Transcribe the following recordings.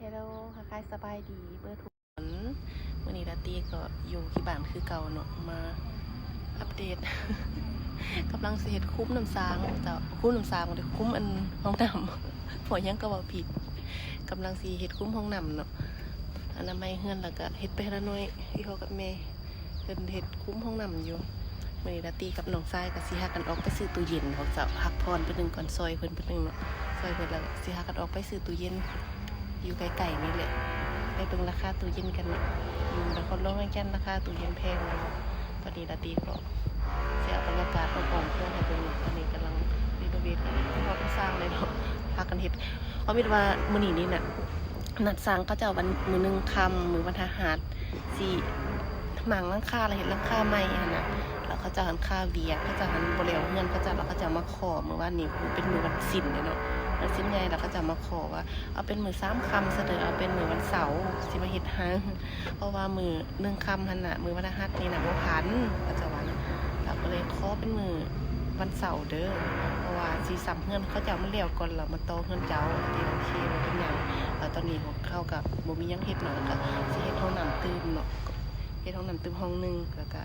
ฮลโลค่ะคายสบายดีเบอร์ทุกคนวันนี้ลาตี้ก็อยู่ที่บ้านคือเก่าเนาะมาอัปเดต กำลังเสร็จคุ้มน้ำซางจะคุ้มน้ำซางเดี๋ยวคุ้มอันห้องน้ำ หัวยังก็บอกผิดกำลังสีเห็ดคุ้มห้องน้ำเนาะอันนั้นไม่เฮือนแล้วก็เห็ดไปละน้อยที่เขากับแม่เป็นเห็ดคุ้มห้องน้ำอยู่วันนี้ลาตี้กับน้องทรายกับสีหากันออกไปซื้อตู้เย็นเขาจะพักพรไปหนึ่งก่อนซอยเพิ่นไปหนึ่งเนาะซอยเพิ่นแล้วสีหากันออกไปซื้อตู้เย็นอยู่ไกลๆนี่แหละไปเบิ่งราคาตู้เย็นกันอยู่นครหลวงแก่นราคาตู้เย็นแพงเลยตอนนี้ลาตี้ก็เสียบรรยากาศอ่อนๆเพื่อนให้เบิ่งตอนนี้กำลังรีโนเวทกันที่เขาสร้างเลยเนาะพากันเฮ็ดเขาคิดว่ามื้อนี้น่ะนัดสร้างเขาจะวันมื้อนึงค่ำมื้อวันพฤหัสสิหมางหลังคาแล้วเฮ็ดหลังคาใหม่หั่นน่ะแล้วเขาจะหันค่าเวียเขาจะหันบ่แล้วเงินเขาจะแล้วเขาจะมาขอมื้อวานนี้เป็นมื้อวันศิลป์เนาะวันศิลป์ใหญ่แล้วก็จะมาขอว่าเอาเป็นมื้อ3ค่ำเสนอเอาเป็นมื้อวันเสาร์สิมาเฮ็ดให้เพราะว่ามื้อ1ค่ำหั่นน่ะมื้อวันพฤหัสนี่น่ะบ่ทันเขาจะว่าเราก็เลยขอเป็นมื้อวันเสาร์เด้อเพราะว่าสิซ้ำเฮือนเขาจะมาแล้วก่อนแล้วมาต่อเฮือนเจ้าที่โอเคบ่เป็นหยังแล้วตอนนี้พวกเขาก็บ่มีหยังเฮ็ดเนาะแล้วก็สิเฮ็ดห้องน้ำตื่นเนาะเฮ็ดห้องน้ำตื่นห้องนึงแล้วก็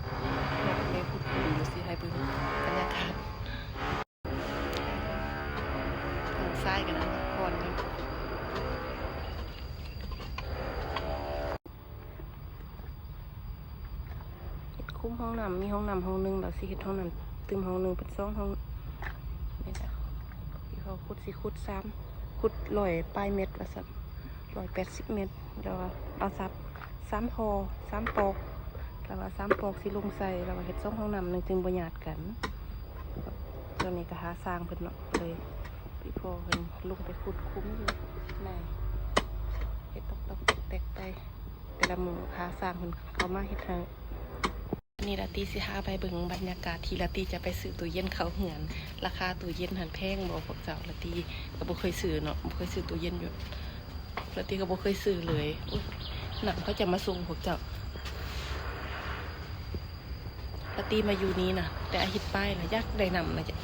แม่พูดคุยอยู่สิให้เบิ่งบรรยากาศทางซ้ายกันนะก่อนอยู่เฮ็ดคุ้มห้องน้ำมีห้องน้ำห้องนึงแล้วสิเฮ็ดห้องน้ำตื่นห้องนึงเป็น2ห้องนี่จ้ะที่เขาขุดสิขุด3ขุด100ปลายเม็ดว่าซั่น180เมตรแล้วเอาซับ3พอ3ปอกแล้วว่า3ปอกสิลงใส่แล้วว่าเฮ็ด2ห้องน้ำนึงจึงบ่ญาติกันตอนนี้ก็หาสร้างเพิ่นเนาะเลยพี่พ่อเพิ่นลงไปขุดคุ้มอยู่ในเฮ็ดตอกๆแตกไปแต่ละมื้อหาสร้างเพิ่นเข้ามาเฮ็ดให้นี่ลาตี้สิหาไปเบิ่งบรรยากาศที่ลาตี้จะไปซื้อตู้เย็นเขาเหือนราคาตู้เย็นหันแพงบ่พวกเจ้าลาตี้ก็บ่เคยซื้อเนาะบ่เคยซื้อตู้เย็นอยู่ลาตี้ก็บ่เคยซื้อเลยหนังเขาจะมาส่งพวกเจ้าลาตี้มาอยู่นี้นะแต่อาทิตย์ป้ายนะยากได้นำนะจ๊ะ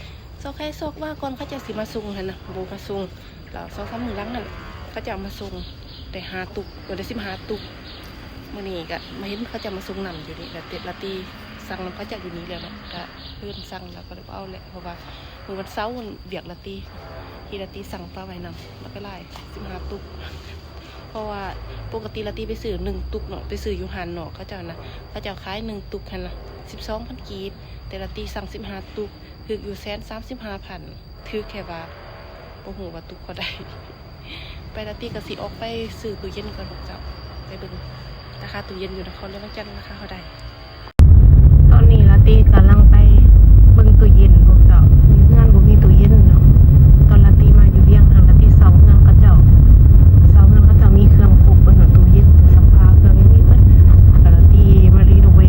ซอกแค่ซอกว่าก่อนเขาจะสิมาส่งหั่นนะบ่มาส่งแล้ว2-3 มื้อหลังนั่นเขาจะมาส่งได้5ตุกได้15ตุกมื้อนี้ก็มาเห็นเขาจะมาส่งนำอยู่นี่แล้วลาตี้สั่งนำเขาจะอยู่นี้แล้วเนาะก็เพิ่นสั่งแล้วก็เลยเอาแหละเพราะว่ามื้อวันเสาร์เบียกลาตี้ที่ลาตี้สั่งปลาไว้นำแล้วก็ไล่15ตุกเพราะว่าปกติลาตี้ไปซื้อ1ตุกเนาะไปซื้ออยู่หันเนาะเขาจะนะเขาจะขาย1ตุกหั่นน่ะ12,000 กีบแต่ลาตี้สั่ง15ตุกคืออยู่135,000ถือแค่ว่าบ่ฮู้ว่าตุกก็ได้ ไปลาตี้ก็สิออกไปซื้อตู้เย็นก่อนพวกเจ้าไปเบิ่งราคาตู้เย็นอยู่นครหลวงจันทร์ราคาเท่าใดตอนนี้ลาตี้กำลังไปเบิ่งตู้เย็นพวกเจ้างานบ่มีตู้เย็นเนาะตอนลาตี้มาอยู่เวียงทางลาตี้เซาเงินเขาเจ้ามีเครื่องครบเบิ่งตู้เย็นตู้ซักผ้าเครื่องยังมีเบิดลาตี้มารีโนเว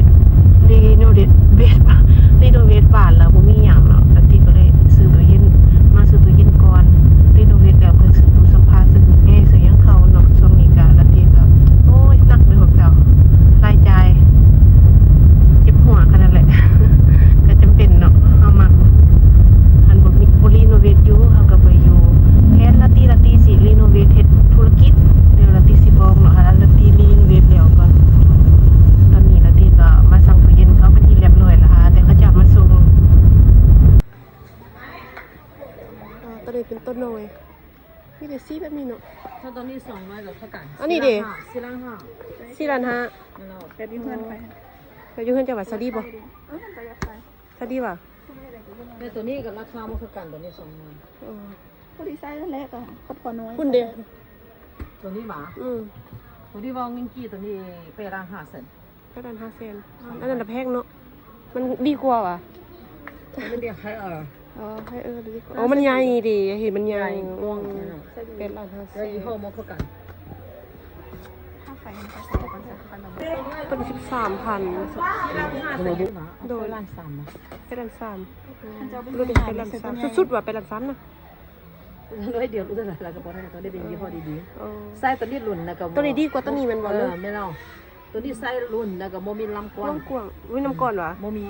ทบ้านแล้วบ่มีหยังเนาะลาตี้ก็เลยซื้อตู้เย็นก่อนรีโนเวทแล้วก็ซื้อตู้ซักผ้าซื้อแอร์ซื้อหยังเขาเนาะช่วงนี้ก็ลาตี้ก็โอ้ยหนักเลยพวกเจ้ารายจ่ายเจ็บหัวขนาดแหละ ก็จำเป็นเนาะเอามาอันบ่รีโนเวทอยู่เฮาก็บ่อยู่แค่ลาตี้สิรีโนเวทเฮ็ดธุรกิจเดี๋ยวลาตี้สิบอกเนาะลาตี้รีโนเวทแล้วก่อนตอนนี้ลาตี้ก็มาสั่งตู้เย็นเขาเป็นที่เรียบร้อยแล้วค่ะแต่เขาจะมาส่งตอนนี้เป็นต้นน้อยมีแต่สีแบบนี้เนาะถ้าตอนนี้200กับเท่ากันอันนี้ดิ4,500 4,500 แบบนี้เพื่อนไป ไปอยู่เฮือนจังหวัดซาดีบ่ซาดีบ่ แต่ตัวนี้กับราคามันคือกันตัวนี้200พอดีไซน์นั่นแหละก็พอน้อยคุณเด้ตัวนี้หมาตัวนี้ว่าเงินกี่ตัวนี้ไปร้าน5 เซนก็ดัน5 เซนอันนั้นแพงเนาะมันดีกว่าว่ะมันเรียกให้ให้ดีกว่ามันใหญ่ดิเห็นมันใหญ่กว้างเป็นร้าน5 เซนแล้วยี่ห้อมันคือกันค่าไฟมันก็ใส่ก่อนสักพันต้น13,000โดยร้าน3นะเป็นร้าน3รู้ดิเป็นร้าน3สุดๆว่ะเป็นร้าน3นะร้อยเดียวรู้เท่าไหร่แล้วก็บ่ได้ตัวนี้เป็นยี่ห้อดีๆไส้ตัวนี้รุ่นนะก็ตัวนี้ดีกว่าตัวนี้แม่นบ่เนาะไม่เนาะตัวนี้ไส้รุ่นนะก็บ่มีลำกว้างวิน้ำก่อนวะบ่มี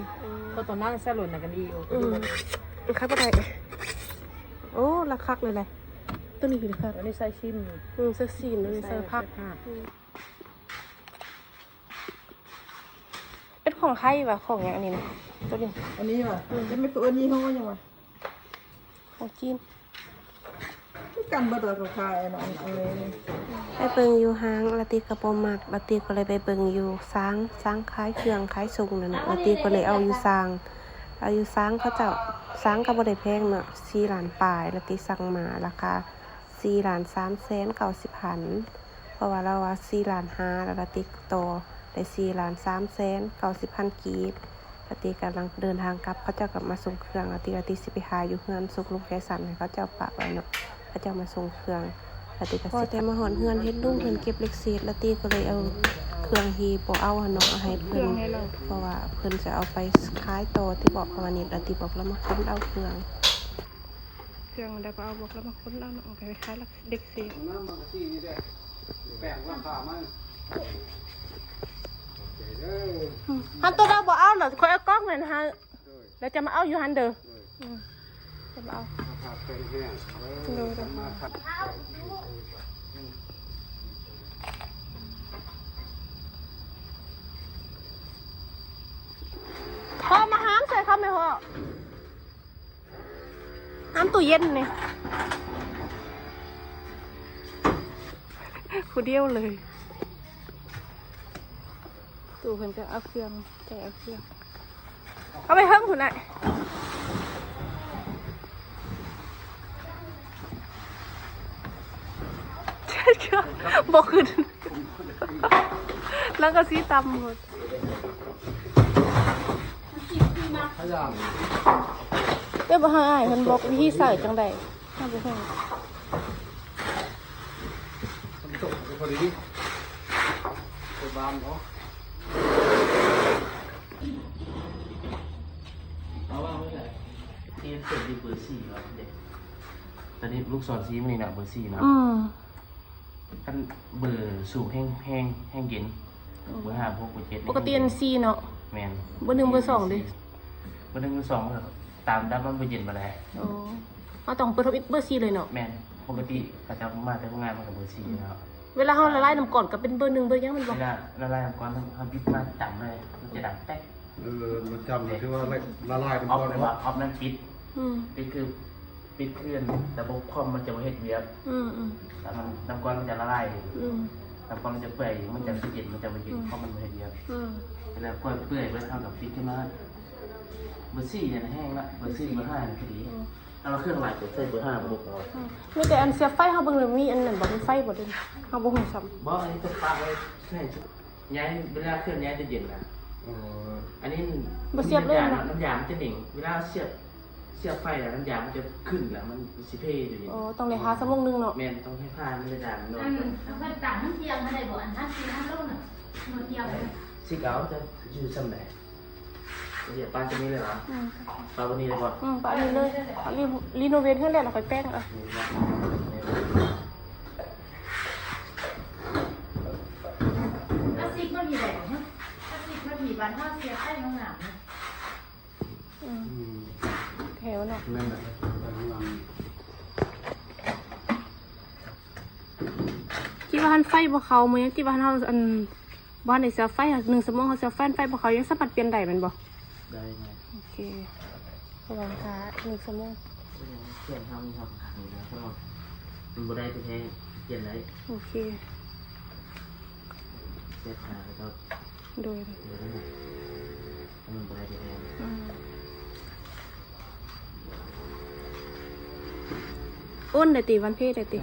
ก็ตอนนั้นไส้รุ่นน่ะก็ดีใครบ่ได้โอ้ราคาเลยแหละ ตัวนี้เลยค่ะ อันนี้ใส่ชิม เสื้อซีนตัวนี้เสื้อผ้าเป็นของไทยวะของอย่างอันนี้นะตัวนี้ อันนี้ว่ะจะไม่เปิดยี่ห้อยังวะ ของจีน กันบัตรราคาอะไรอะไร ไปเบิงอยู่ห้างละตีกระโปรงมักละตีก็เลยไปเบิงอยู่สร้างขายเครื่องขายส่งนั่นน่ะละตีก็เลยเอาอยู่สร้างเขาเจ้าสร้างก็บ่ได้แพงเนาะ4 ล้านปลายละตีสั่งมาราคา4 ล้าน3 แสน90 พันเพราะว่าเราว่า4 ล้าน5แล้วละตีโตได้4 ล้าน3 แสน90 พันกีบละตีกำลังเดินทางกลับเขาเจ้ากลับมาส่งเครื่องละตีสิไปหาอยู่เฮือนสุกลุงแกสันให้เขาเจ้าปะไว้เนาะเขาเจ้ามาส่งเครื่องละตีก็สิแต่มาหอนเฮือนเฮ็ดลุงเพิ่นเก็บเล็กเศษละตีก็เลยเอาเครื่องฮีบ่เอาเนาะให้เพิ่นเพราะว่าเพิ่นจะเอาไปขายต่อที่บอกประมาณนี้ละตีบอกแล้วมาค้นเอาเครื่องแล้วก็เอาบอกแล้วมาค้นเอาเนาะเอาไปขายเล็กเศษน้ำมันก็ที่นี่แหละแบ่งราคามันฮันตัวเราบ่เอาเหรอคอยเอากล้องเลยนะฮะแล้วจะมาเอาอยู่ฮันเด้อจะมาเอาดูพอมาห้ามใส่เขาไหมพ่อห้ามตู้เย็นนี่คูเดียวเลยตู้เพิ่นจะเอาเครื่องใส่เอาเครื่องเอาไปเพิ่มคุณนายบอกขึ้นแล้วก็ซีตำหมดเดี๋ยวบอกให้เพิ่นบอกวิธีใส่จังใดให้ไปเพิ่นพอดีตัวบานเนาะเอาว่าไม่ใช่ที่เปิดดีเบอร์4ครับเด็กตอนนี้ลูกศรสีมันนี่นะเบอร์4นะท่านเบอร์สูงแห้งเย็นเบอร์5 6 เบอร์7ปกติอัน4เนาะแมนเบอร์1เบอร์2ดิเบอร์1เบอร์2ก็ตามดับมันเบอร์เย็นมาแล้วโอ้เอาต้องเปิดเบอร์4เลยเนาะแมนปกติประจำมาแต่ทำงานมากับเบอร์4นะครับเวลาเขาละลายน้ำก่อนก็เป็นเบอร์1เบอร์ยังมันบอกเวลาละลายน้ำก่อนทำพิษมาจับเลยมันจะดังแป๊กมันจำคือว่าละลายเป็น ออฟ ก้อน เลยว่าออฟนั้นปิดคือปิดเคลื่อนแต่บกคอมมันจะมาเฮ็ดเวียบแต่มันน้ำก้อนมันจะละลายน้ำก้อนมันจะเปื่อยมันจะเย็นมันจะมาเย็นเพราะมันมาเฮ็ดเวียบเวลาก้อนเปื่อยไปเท่ากับปิดขึ้นมาเบอร์4เนี่ยแห้งละเบอร์4เบอร์5นี่พอดีเราเครื่องหลายตัวใส่เบอร์5บุกเอามีแต่อันเสียบไฟเขาเบิ่งเลยมีอันนั้นบ่มีไฟบ่เด้เขาบ่ฮู้ซ้ำบ่อันนี้จะปาไว้ใช่ย้ายเวลาเครื่องย้ายจะเย็นนะอันนี้บ่เสียบเลยนะน้ำยามันจะหนิ่งเวลาเสียบไฟแล้วน้ำยามันจะขึ้นแล้วมันสิเพอยู่นี่ต้องได้หาชั่วโมงนึงเนาะแม่นต้องให้ผ่านมันจะดังเนาะมันต่างน้ำเทียมมาได้บ่อันนั้นคือน้ำร้อนน่ะน้ำเทียมสิเอาจะอยู่ซ้ำไหนเดี๋ยวปลาจะมีเลยเหรอปลาวันนี้เลยป่ะปลาอันนี้เลยรีโนเวทให้แล้วเราไปแป้งอ่ะกระซิบมันมีแบบกระซิบมันมีบ้านท่าเสียไอ้น้องหนามแถวเนาะที่บ้านไฟบ่เขาเหมือนที่บ้านเฮาอันบ้านในเสาไฟ1 ชั่วโมงเขาเสาไฟบ่เขายังสามารถเปลี่ยนได้แม่นบ่ได้ไงโอเคระวังค่ะ1 ชั่วโมงเปลี่ยนทำขังนะเพราะว่ามันบ่ได้ตัวแท้เปลี่ยนได้โอเคเสียขาแล้วก็โดยมันบ่ได้ตัวแท้อ้นได้ติวันเพศได้ติ